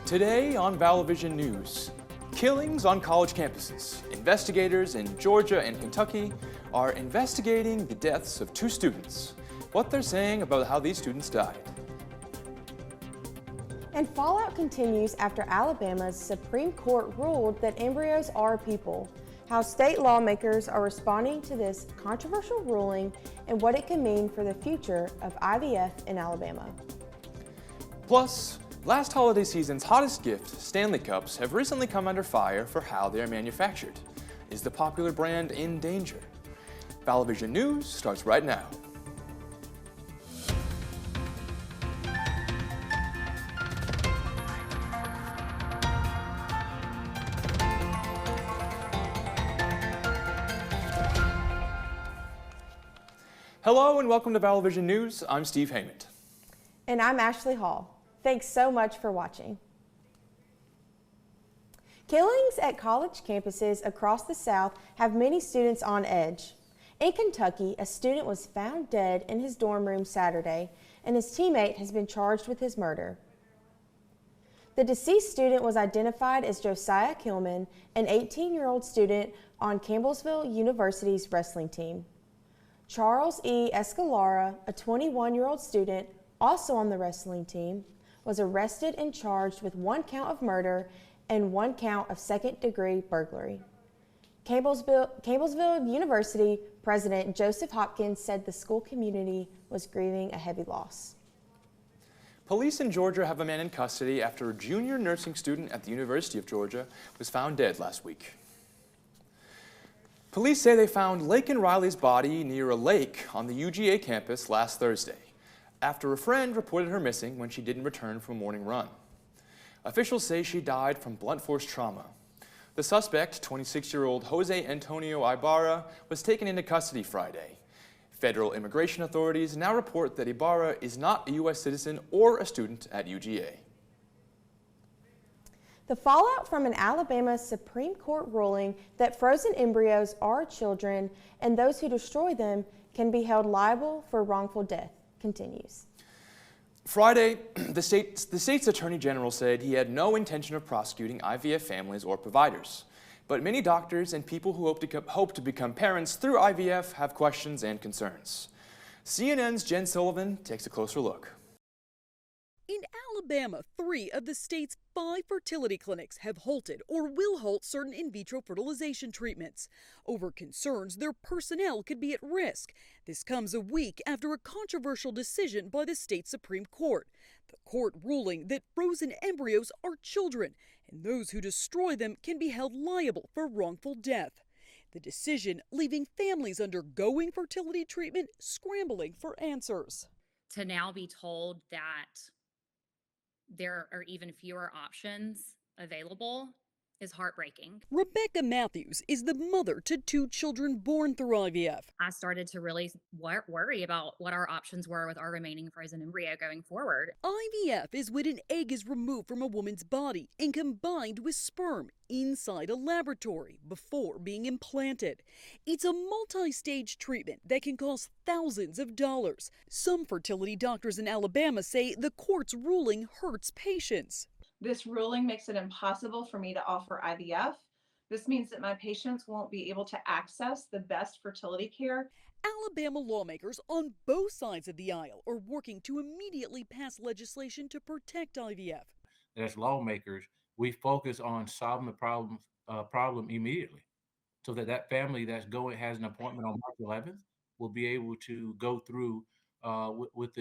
Today on Vall News, killings on college campuses. Investigators in Georgia and Kentucky are investigating the deaths of 2 students, what they're saying about how these students died. And fallout continues after Alabama's Supreme Court ruled that embryos are people. How state lawmakers are responding to this controversial ruling and what it can mean for the future of IVF in Alabama. Plus, last holiday season's hottest gift, Stanley Cups, have recently come under fire for how they are manufactured. Is the popular brand in danger? Vall News starts right now. Hello and welcome to Vall News. I'm Steve Haymond. And I'm Ashley Hall. Thanks so much for watching. Killings at college campuses across the South have many students on edge. In Kentucky, a student was found dead in his dorm room Saturday, and his teammate has been charged with his murder. The deceased student was identified as Josiah Kilman, an 18-year-old student on Campbellsville University's wrestling team. Charles E. Escalara, a 21-year-old student, also on the wrestling team, was arrested and charged with 1 count of murder and 1 count of second-degree burglary. Campbellsville University President Joseph Hopkins said the school community was grieving a heavy loss. Police in Georgia have a man in custody after a junior nursing student at the University of Georgia was found dead last week. Police say they found Laken Riley's body near a lake on the UGA campus last Thursday, after a friend reported her missing when she didn't return from a morning run. Officials say she died from blunt force trauma. The suspect, 26-year-old Jose Antonio Ibarra, was taken into custody Friday. Federal immigration authorities now report that Ibarra is not a U.S. citizen or a student at UGA. The fallout from an Alabama Supreme Court ruling that frozen embryos are children and those who destroy them can be held liable for wrongful death continues. Friday, the state's attorney general said he had no intention of prosecuting IVF families or providers. But many doctors and people who hope to become parents through IVF have questions and concerns. CNN's Jen Sullivan takes a closer look. In Alabama, 3 of the state's 5 fertility clinics have halted or will halt certain in vitro fertilization treatments over concerns their personnel could be at risk. This comes a week after a controversial decision by the state Supreme Court. The court ruling that frozen embryos are children and those who destroy them can be held liable for wrongful death. The decision leaving families undergoing fertility treatment scrambling for answers. To now be told that there are even fewer options available is heartbreaking. Rebecca Matthews is the mother to 2 children born through IVF. I started to really worry about what our options were with our remaining frozen embryo going forward. IVF is when an egg is removed from a woman's body and combined with sperm inside a laboratory before being implanted. It's a multi-stage treatment that can cost thousands of dollars. Some fertility doctors in Alabama say the court's ruling hurts patients. This ruling makes it impossible for me to offer IVF. This means that my patients won't be able to access the best fertility care. Alabama lawmakers on both sides of the aisle are working to immediately pass legislation to protect IVF. As lawmakers, we focus on solving the problem immediately, so that family has an appointment on March 11th will be able to go through with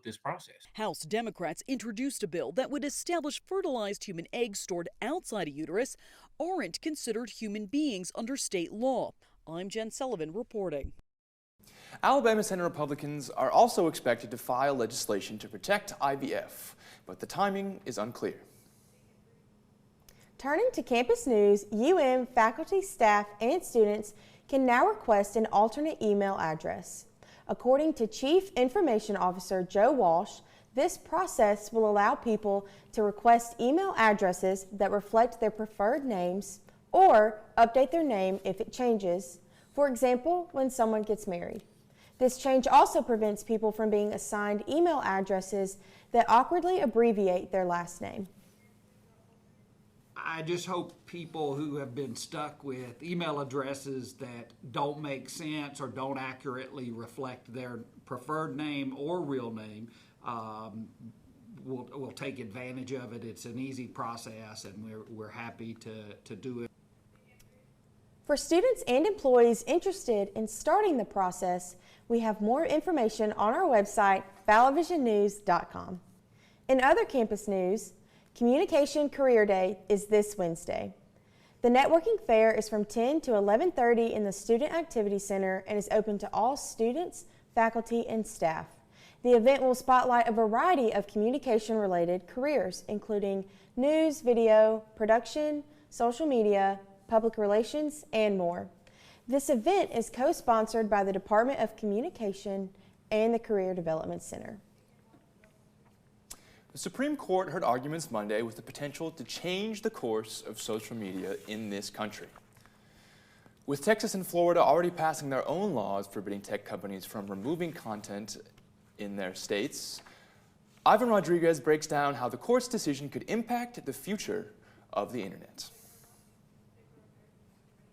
this process. House Democrats introduced a bill that would establish fertilized human eggs stored outside a uterus aren't considered human beings under state law. I'm Jen Sullivan reporting. Alabama Senate Republicans are also expected to file legislation to protect IVF, but the timing is unclear. Turning to campus news, UM faculty, staff, and students can now request an alternate email address. According to Chief Information Officer Joe Walsh, this process will allow people to request email addresses that reflect their preferred names or update their name if it changes, for example, when someone gets married. This change also prevents people from being assigned email addresses that awkwardly abbreviate their last name. I just hope people who have been stuck with email addresses that don't make sense or don't accurately reflect their preferred name or real name will take advantage of it. It's an easy process, and we're happy to do it. For students and employees interested in starting the process, we have more information on our website, valvisionnews.com. In other campus news, Communication Career Day is this Wednesday. The networking fair is from 10 to 11:30 in the Student Activity Center and is open to all students, faculty, and staff. The event will spotlight a variety of communication-related careers, including news, video, production, social media, public relations, and more. This event is co-sponsored by the Department of Communication and the Career Development Center. The Supreme Court heard arguments Monday with the potential to change the course of social media in this country. With Texas and Florida already passing their own laws forbidding tech companies from removing content in their states, Ivan Rodriguez breaks down how the court's decision could impact the future of the internet.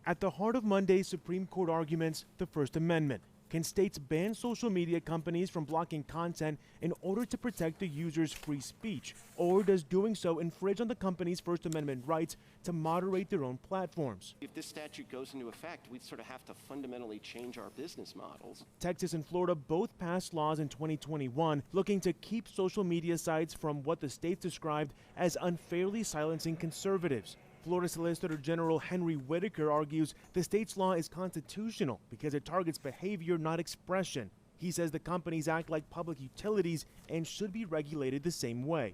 At the heart of Monday's Supreme Court arguments, the First Amendment. Can states ban social media companies from blocking content in order to protect the user's free speech? Or does doing so infringe on the company's First Amendment rights to moderate their own platforms? If this statute goes into effect, we'd sort of have to fundamentally change our business models. Texas and Florida both passed laws in 2021 looking to keep social media sites from what the states described as unfairly silencing conservatives. Florida Solicitor General Henry Whitaker argues the state's law is constitutional because it targets behavior, not expression. He says the companies act like public utilities and should be regulated the same way.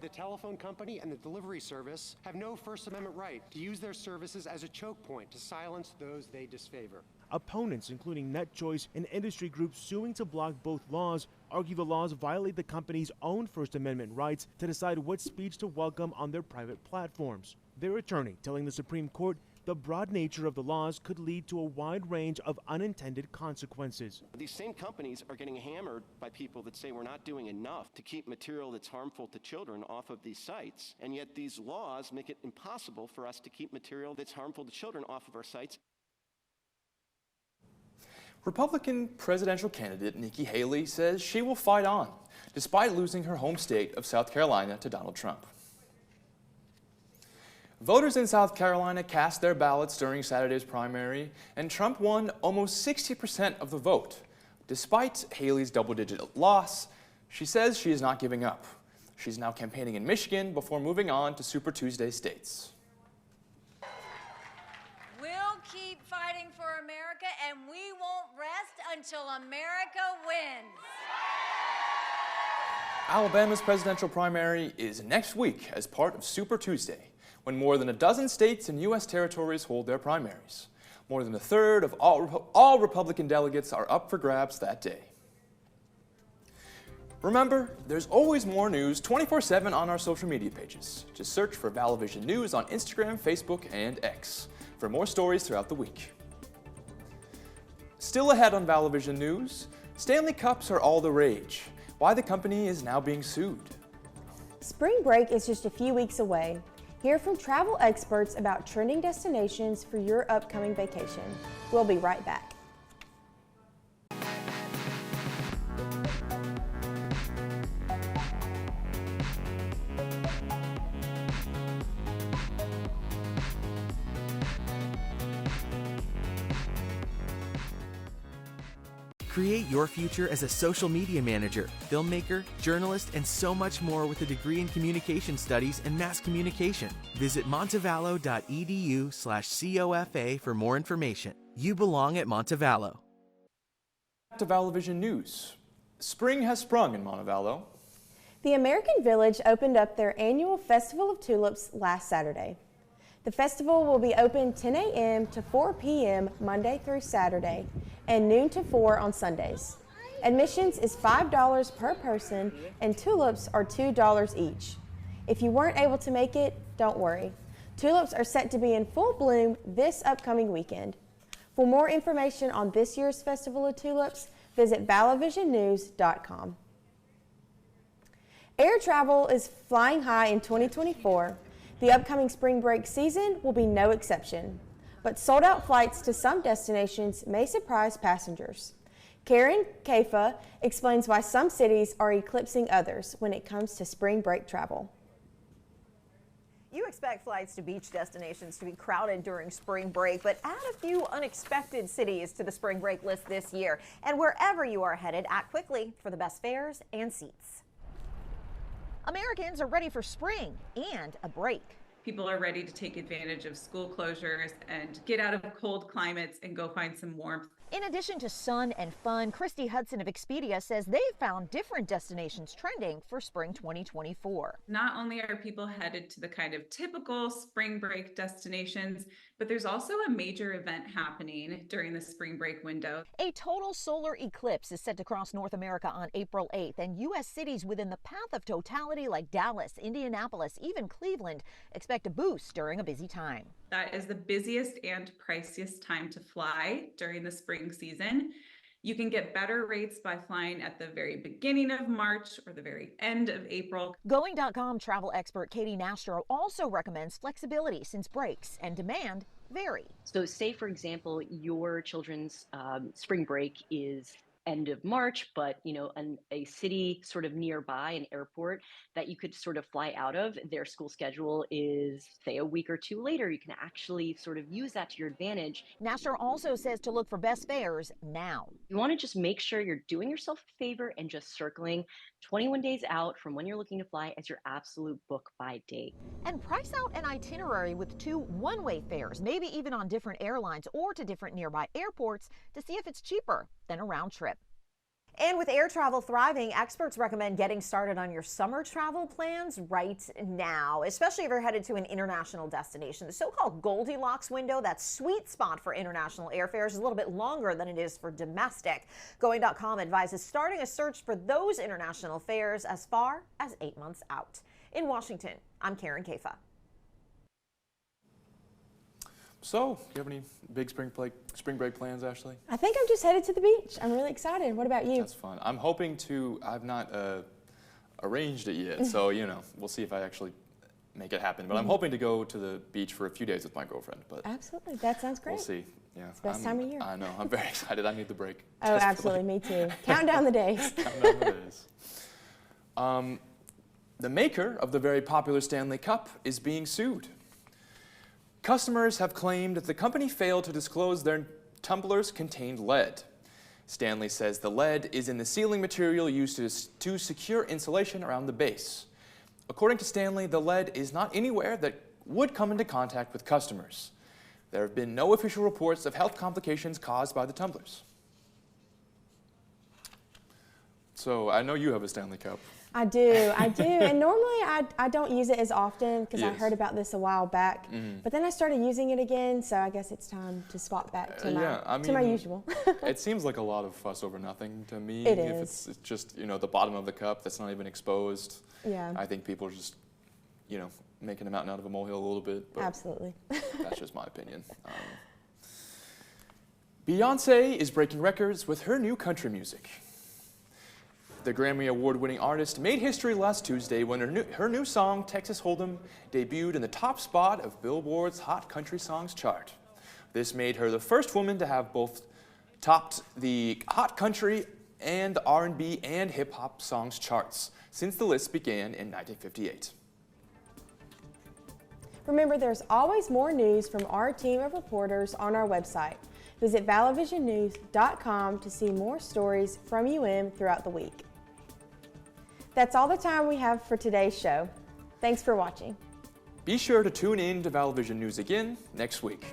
The telephone company and the delivery service have no First Amendment right to use their services as a choke point to silence those they disfavor. Opponents, including NetChoice and industry groups suing to block both laws, argue the laws violate the company's own First Amendment rights to decide what speech to welcome on their private platforms. Their attorney telling the Supreme Court the broad nature of the laws could lead to a wide range of unintended consequences. These same companies are getting hammered by people that say we're not doing enough to keep material that's harmful to children off of these sites, and yet these laws make it impossible for us to keep material that's harmful to children off of our sites. Republican presidential candidate Nikki Haley says she will fight on, despite losing her home state of South Carolina to Donald Trump. Voters in South Carolina cast their ballots during Saturday's primary, and Trump won almost 60% of the vote. Despite Haley's double-digit loss, she says she is not giving up. She's now campaigning in Michigan before moving on to Super Tuesday states. We'll keep fighting for America, and we won't rest until America wins. Alabama's presidential primary is next week as part of Super Tuesday, when more than a dozen states and U.S. territories hold their primaries. More than a third of all Republican delegates are up for grabs that day. Remember, there's always more news 24/7 on our social media pages. Just search for ValVision News on Instagram, Facebook, and X for more stories throughout the week. Still ahead on ValVision News, Stanley Cups are all the rage. Why the company is now being sued. Spring break is just a few weeks away. Hear from travel experts about trending destinations for your upcoming vacation. We'll be right back. Create your future as a social media manager, filmmaker, journalist, and so much more with a degree in communication studies and mass communication. Visit montevallo.edu/COFA for more information. You belong at Montevallo. Back to ValVision News. Spring has sprung in Montevallo. The American Village opened up their annual Festival of Tulips last Saturday. The festival will be open 10 a.m. to 4 p.m. Monday through Saturday and noon to 4 on Sundays. Admissions is $5 per person and tulips are $2 each. If you weren't able to make it, don't worry. Tulips are set to be in full bloom this upcoming weekend. For more information on this year's Festival of Tulips, visit valvisionnews.com. Air travel is flying high in 2024. The upcoming spring break season will be no exception, but sold-out flights to some destinations may surprise passengers. Karen Kafa explains why some cities are eclipsing others when it comes to spring break travel. You expect flights to beach destinations to be crowded during spring break, but add a few unexpected cities to the spring break list this year. And wherever you are headed, act quickly for the best fares and seats. Americans are ready for spring and a break. People are ready to take advantage of school closures and get out of cold climates and go find some warmth. In addition to sun and fun, Christy Hudson of Expedia says they've found different destinations trending for spring 2024. Not only are people headed to the kind of typical spring break destinations, but there's also a major event happening during the spring break window. A total solar eclipse is set to cross North America on April 8th, and U.S. cities within the path of totality like Dallas, Indianapolis, even Cleveland expect a boost during a busy time. That is the busiest and priciest time to fly during the spring season. You can get better rates by flying at the very beginning of March or the very end of April. Going.com travel expert Katie Nastro also recommends flexibility since breaks and demand vary. So say, for example, your children's spring break is end of March, but a city sort of nearby, an airport that you could sort of fly out of, their school schedule is, say, a week or two later. You can actually sort of use that to your advantage. Nasser also says to look for best fares now. You want to just make sure you're doing yourself a favor and just circling 21 days out from when you're looking to fly as your absolute book by date. And price out an itinerary with 2 one-way fares, maybe even on different airlines or to different nearby airports to see if it's cheaper than a round trip. And with air travel thriving, experts recommend getting started on your summer travel plans right now, especially if you're headed to an international destination. The so-called Goldilocks window, that sweet spot for international airfares, is a little bit longer than it is for domestic. Going.com advises starting a search for those international fares as far as 8 months out. In Washington, I'm Karen Kafa. So, do you have any big spring break plans, Ashley? I think I'm just headed to the beach. I'm really excited. What about you? That's fun. I'm hoping to, I've not arranged it yet, so, we'll see if I actually make it happen. But I'm hoping to go to the beach for a few days with my girlfriend. But absolutely. That sounds great. We'll see. Yeah. It's the best time of year. I know. I'm very excited. I need the break. Oh, absolutely. Me too. Count down the days. Count down the days. The maker of the very popular Stanley Cup is being sued. Customers have claimed that the company failed to disclose their tumblers contained lead. Stanley says the lead is in the sealing material used to secure insulation around the base. According to Stanley, the lead is not anywhere that would come into contact with customers. There have been no official reports of health complications caused by the tumblers. So I know you have a Stanley Cup. I do. And normally I don't use it as often because I heard about this a while back. But then I started using it again, so I guess it's time to swap back to my usual. It seems like a lot of fuss over nothing to me. It if is. it's just, the bottom of the cup that's not even exposed. Yeah. I think people are just, making a mountain out of a molehill a little bit. But absolutely. That's just my opinion. Beyonce is breaking records with her new country music. The Grammy Award-winning artist made history last Tuesday when her new song, Texas Hold'em, debuted in the top spot of Billboard's Hot Country Songs chart. This made her the first woman to have both topped the Hot Country and the R&B and hip-hop songs charts since the list began in 1958. Remember, there's always more news from our team of reporters on our website. Visit ValleyVisionNews.com to see more stories from throughout the week. That's all the time we have for today's show. Thanks for watching. Be sure to tune in to Valley Vision News again next week.